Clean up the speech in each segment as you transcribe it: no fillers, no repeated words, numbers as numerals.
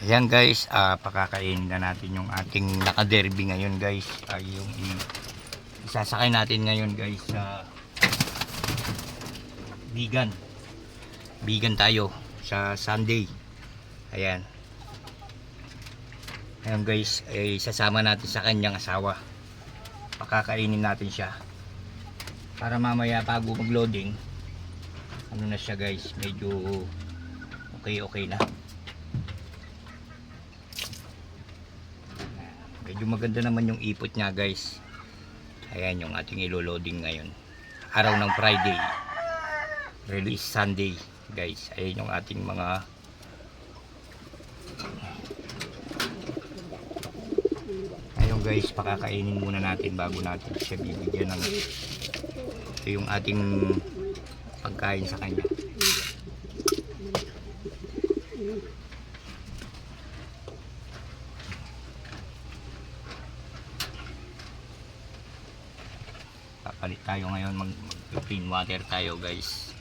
Ayan guys, pakakainin na natin yung ating naka-derby ngayon guys. Yung isasakay natin ngayon guys sa vegan. Vegan tayo sa Sunday. Ayan. Ayan guys, isasama natin sa kanyang asawa. Pakakainin natin siya. Para mamaya bago mag-loading, ano na siya guys, medyo okay na. Medyo maganda naman yung ipot niya guys. Ayan yung ating ilo-loading ngayon. Araw ng Friday. Release Sunday guys. Ayan yung ating mga ayun guys, pakakainin muna natin bago natin siya bibigyan ng ito yung ating pagkain sa kanya. Papalit tayo ngayon, mag-clean water tayo guys.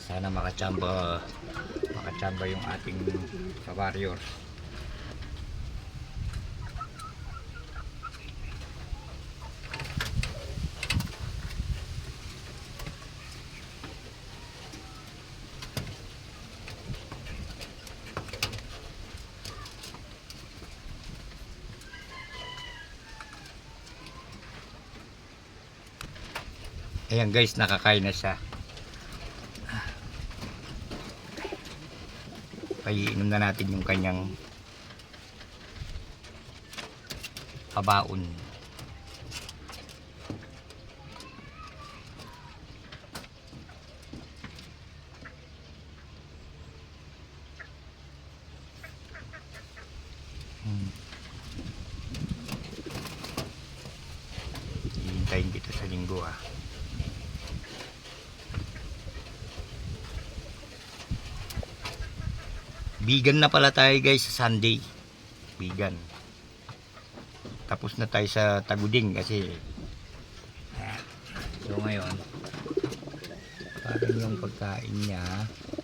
Sana makachamba yung ating ka-warrior. Ayan guys, nakakain na siya. Paiinom na natin yung kanyang pabaon. Hihintayin kita sa linggo Vegan na pala tayo guys sa Sunday. Vegan. Tapos na tayo sa Taguding kasi so ngayon parang yung pagkain niya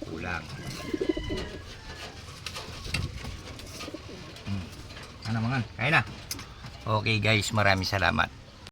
kulang. Ano mga? Kaya na. Okay guys, maraming salamat.